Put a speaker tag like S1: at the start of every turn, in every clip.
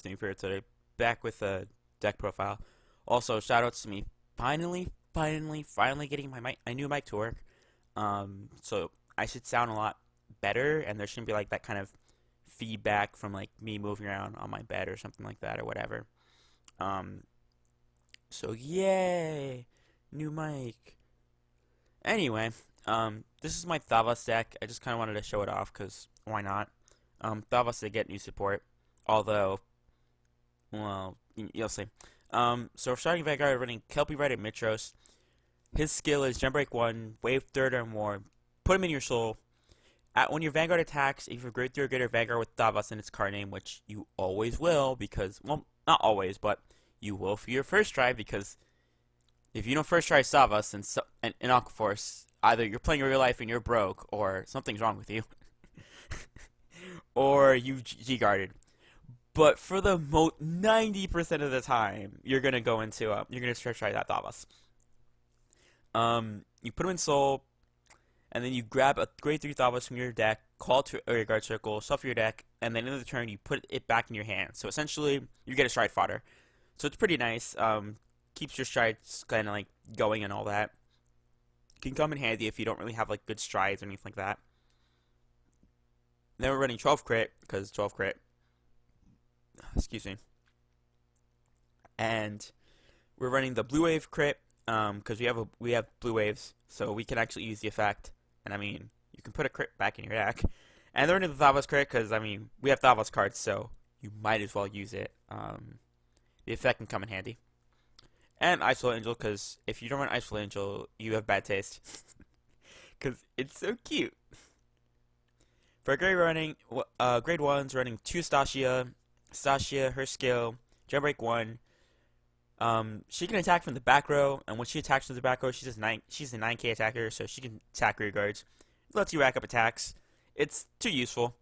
S1: thing for today. Back with a deck profile. Also, shout outs to me finally getting my new mic to work. So I should sound a lot better, and there shouldn't be like that kind of feedback from like me moving around on my bed or something like that or whatever. Um, so yay, new mic. Anyway, this is my Thavas deck. I just kind of wanted to show it off because why not? Thavas did get new support, although, well, you'll see. So we're starting Vanguard running Kelpie Red and Mitros. His skill is Gem Break 1, Wave 3rd or more, put him in your soul. When your Vanguard attacks, if you have Great 3 or greater Vanguard with Thavas in its card name, which you always will, because, well, not always, but you will for your first try, because if you don't first try Thavas in Aquaforce, either you're playing real life and you're broke, or something's wrong with you, or you G-guarded. But for the 90% of the time, you're gonna you're gonna try that Thavas. You put him in Soul, and then you grab a Grade 3 Thavas from your deck, call to your guard circle, shuffle your deck, and then in the turn you put it back in your hand. So essentially, you get a stride fodder. So it's pretty nice. Keeps your strides kind of like going and all that. Can come in handy if you don't really have like good strides or anything like that. Then we're running 12 crit because 12 crit. Excuse me. And we're running the blue wave crit because we have blue waves, so we can actually use the effect. And I mean, you can put a crit back in your deck. And then we're running the Thavas crit because I mean, we have Thavas cards, so you might as well use it. The effect can come in handy. And Isolate Angel, because if you don't run Isolate Angel, you have bad taste. Because it's so cute. For grade 1's running 2 Stasia. Stasia, her skill, Gem Break 1. She can attack from the back row, and when she attacks from the back row, she's a 9k attacker, so she can attack rear guards. It lets you rack up attacks. It's too useful.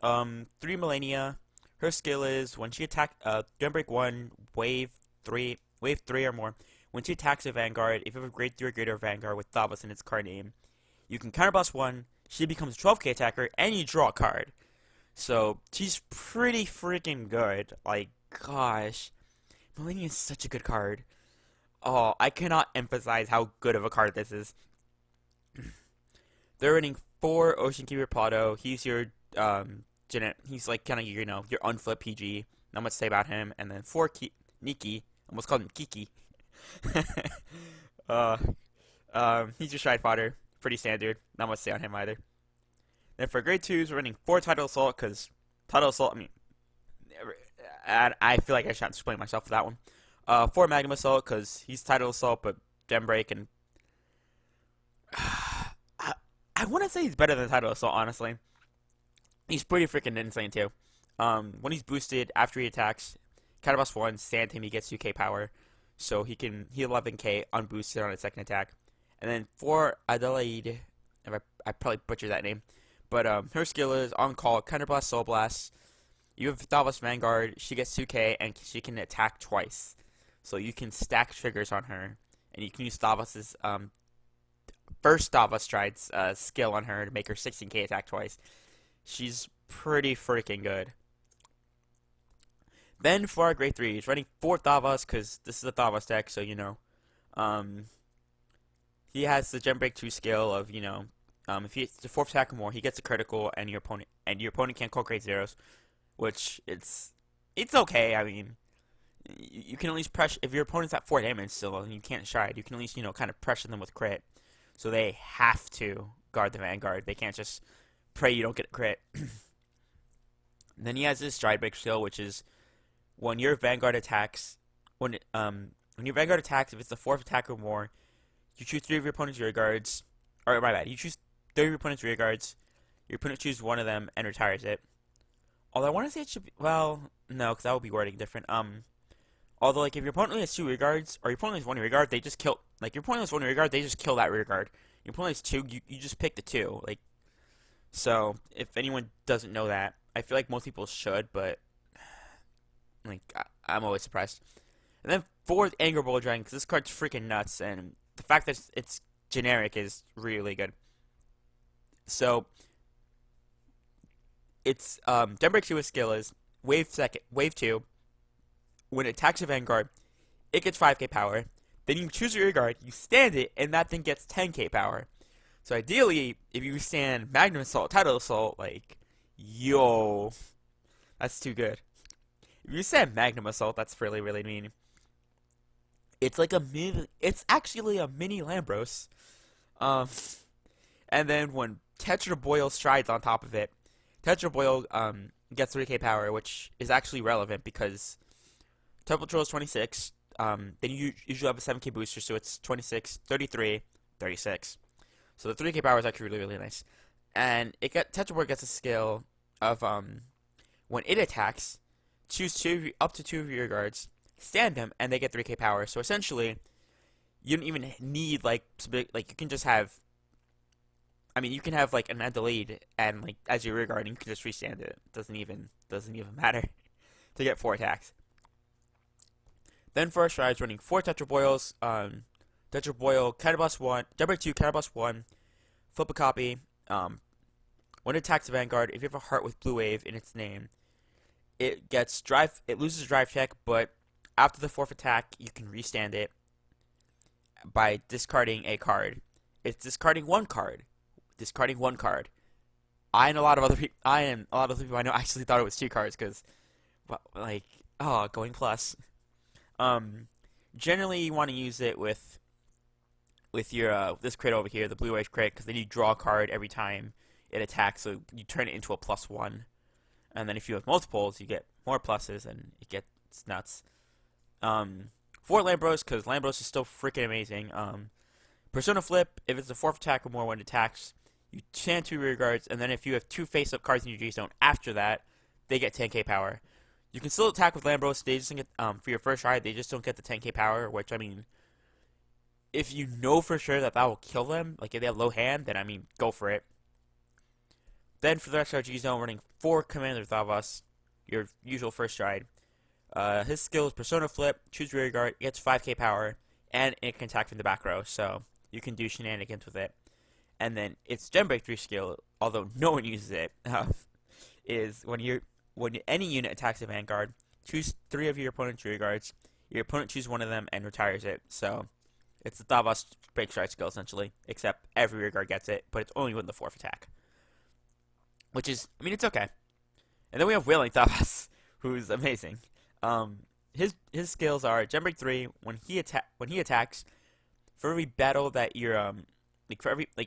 S1: 3 Millennia. Her skill is when she attacks Gem Break 1, Wave 3 or more. When she attacks a Vanguard, if you have a Grade 3 or greater Vanguard with Thavas in its card name, you can counterblast 1, she becomes a 12k attacker, and you draw a card. So, she's pretty freaking good. Like, gosh. Millennia is such a good card. Oh, I cannot emphasize how good of a card this is. They're running 4 Ocean Keeper Plato. He's your, he's like kind of, your unflip PG. Not much to say about him. And then 4 Nikki. Almost called him Kiki. He's your stride fodder. Pretty standard. Not much to say on him either. Then for grade 2s, we're running 4 Tidal Assault, because Tidal Assault, I mean, I feel like I should explain myself for that one. 4 Magnum Assault, because he's Tidal Assault, but Gem Break, and I want to say he's better than Tidal Assault, honestly. He's pretty freaking insane, too. When he's boosted, after he attacks, Counterblast 1, stand him, he gets 2k power, so he can heal 11k unboosted on his second attack. And then 4 Adelaide, I probably butchered that name, but her skill is on call, Counterblast, Soul Blast. You have Thavas Vanguard, she gets 2k, and she can attack twice. So you can stack triggers on her, and you can use Thavas's first Thavas strides skill on her to make her 16k attack twice. She's pretty freaking good. Then for our grade 3, he's running 4 Thavas, because this is a Thavas deck, so he has the Gem Break 2 skill of, if he hits the 4th attack or more, he gets a critical, and your opponent can't call grade 0s, which it's okay. I mean, you can at least pressure, if your opponent's at 4 damage still, and you can't stride, you can at least, kind of pressure them with crit, so they have to guard the Vanguard. They can't just pray you don't get a crit. Then he has his Stride Break skill, which is when your Vanguard attacks, if it's the 4th attack or more, you choose 3 of your opponent's rear guards, or my bad, you choose 3 of your opponent's rear guards, your opponent chooses 1 of them and retires it. Although I want to say it should be, well, no, because that would be wording different. Although, like, if your opponent only has 2 rear guards, or your opponent has 1 rear guard, they just kill, like, your opponent has 1 rear guard, they just kill that rear guard. Your opponent has 2, you just pick the 2, like, so, if anyone doesn't know that, I feel like most people should, but, like, I'm always surprised. And then 4th, Anger Bull Dragon, because this card's freaking nuts, and the fact that it's generic is really good. So, it's, Gem Break 2 skill is Wave 2, when it attacks a Vanguard, it gets 5k power. Then you choose your rear guard, you stand it, and that thing gets 10k power. So ideally, if you stand Magnum Assault, Tidal Assault, like, yo, that's too good. If you stand Magnum Assault, that's really, really mean. It's like a mini, it's actually a mini Lambros. Um, and then when Tetra Boyle strides on top of it, Tetra Boyle gets 3k power, which is actually relevant because Turbo Patrol is 26. Then you usually have a 7k booster, so it's 26, 33, 36. So the 3k power is actually really, really nice. And Tetra Boyle gets a skill of when it attacks, choose up to two of your guards, stand them, and they get 3k power. So essentially, you don't even need like you can just have. I mean, you can have like an Adelaide and like as your rear guard, and you can just restand it. Doesn't even matter to get 4 attacks. Then for our strides, running 4 Tetra Boyles, Tetra Boyle, Counterblast 1, Jumper 2, Counterblast 1, flip a copy. When it attacks the Vanguard, if you have a heart with Blue Wave in its name, it gets drive. It loses drive check, but after the 4th attack, you can restand it by discarding a card. It's discarding one card. Discarding one card. I and a lot of other people I know actually thought it was 2 cards because, like, going plus. Generally you want to use it with your this crit over here, the Blue Wave crit, because then you draw a card every time it attacks, so you turn it into a +1. And then if you have multiples, you get more pluses, and it gets nuts. For Lambros, because Lambros is still freaking amazing. Persona Flip, if it's a 4th attack or more when it attacks, you stand 2 rear guards, and then if you have 2 face-up cards in your G-Zone after that, they get 10k power. You can still attack with Lambros, they just don't get, for your first ride, they just don't get the 10k power, which, I mean, if you know for sure that will kill them, like if they have low hand, then, I mean, go for it. Then for the rest of our G-Zone, running 4 Commander Thavas, your usual first ride. His skill is Persona Flip, choose rear guard, gets 5k power, and it can attack from the back row, so you can do shenanigans with it. And then its Gem Break 3 skill, although no one uses it, is when any unit attacks a Vanguard, choose 3 of your opponent's rear guards, your opponent chooses one of them and retires it. So it's the Thavas Break Strike skill essentially, except every rear guard gets it, but it's only with the 4th attack. Which is, I mean, it's okay. And then we have Wailing Thavas, who's amazing. His skills are Gem Break 3, when he attacks, for every battle that you're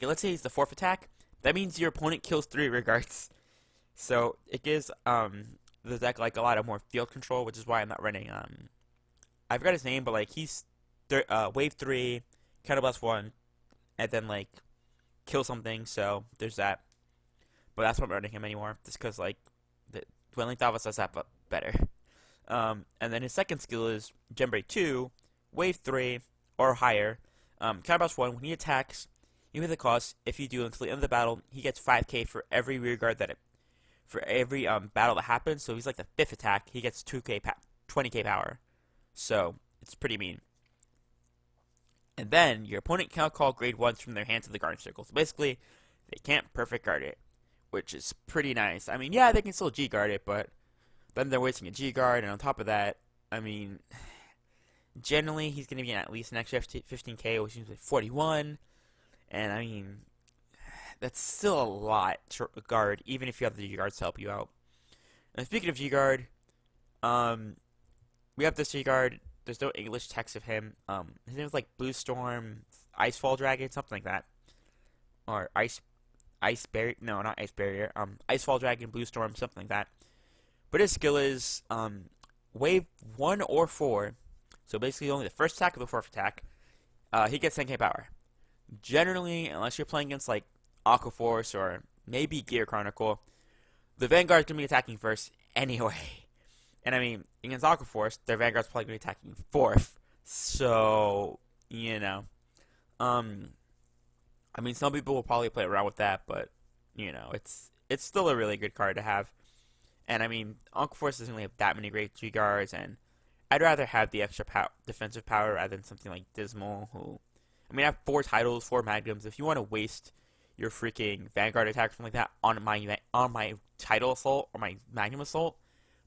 S1: let's say it's the 4th attack, that means your opponent kills 3 rear guards. So it gives the deck like a lot of more field control, which is why I'm not running I forgot his name, but like he's wave 3, Counterblast 1, and then like kill something. So there's that. But that's why I'm not running him anymore, just because like the Dwelling Thavas does that, but better. And then his second skill is Gem Break 2, wave 3 or higher. Counterblast 1, when he attacks, even the cost, if you do until the end of the battle, he gets 5k for every rear guard for every battle that happens. So he's like the 5th attack, he gets 20k power. So it's pretty mean. And then your opponent cannot call grade 1s from their hand to the guard circle. So basically, they can't perfect guard it, which is pretty nice. I mean, yeah, they can still G guard it, but then they're wasting a G guard, and on top of that, I mean, generally he's going to be at least an extra 15k, which is like 41. And I mean, that's still a lot to guard, even if you have the G guards to help you out. And speaking of G guard, we have this G guard. There's no English text of him. His name is like Blue Storm, Icefall Dragon, something like that, or Ice Barrier. No, not Ice Barrier. Icefall Dragon, Blue Storm, something like that. But his skill is wave 1 or 4. So basically, only the first attack or the 4th attack. He gets 10k power. Generally, unless you're playing against like Aquaforce or maybe Gear Chronicle, the Vanguard's gonna be attacking first anyway. And I mean, against Aquaforce, their Vanguard's probably gonna be attacking 4th. So, you know. I mean, some people will probably play around with that, but you know, it's still a really good card to have. And I mean, Aquaforce doesn't really have that many great G guards, and I'd rather have the extra defensive power rather than something like Dismal, who, I mean, I have 4 titles, 4 magnums. If you want to waste your freaking Vanguard attack or something like that on my title assault or my magnum assault,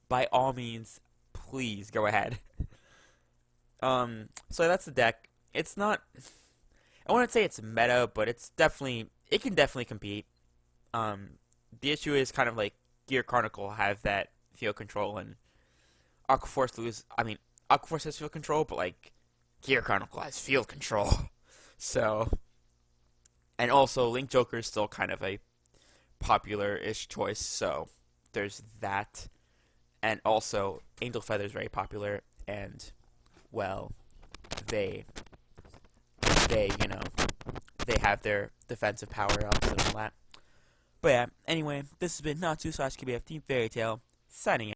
S1: by all means, please go ahead. So that's the deck. It's not. I wouldn't say it's meta, but it can definitely compete. The issue is kind of like Gear Chronicle have that field control, and Aquaforce lose. I mean, Aquaforce has field control, but like Gear Chronicle has field control. So, and also Link Joker is still kind of a popular-ish choice. So there's that, and also Angel Feather is very popular, and well, they they have their defensive power ups and all that. But yeah, anyway, this has been Natsu /KBF Team Fairy Tale signing out.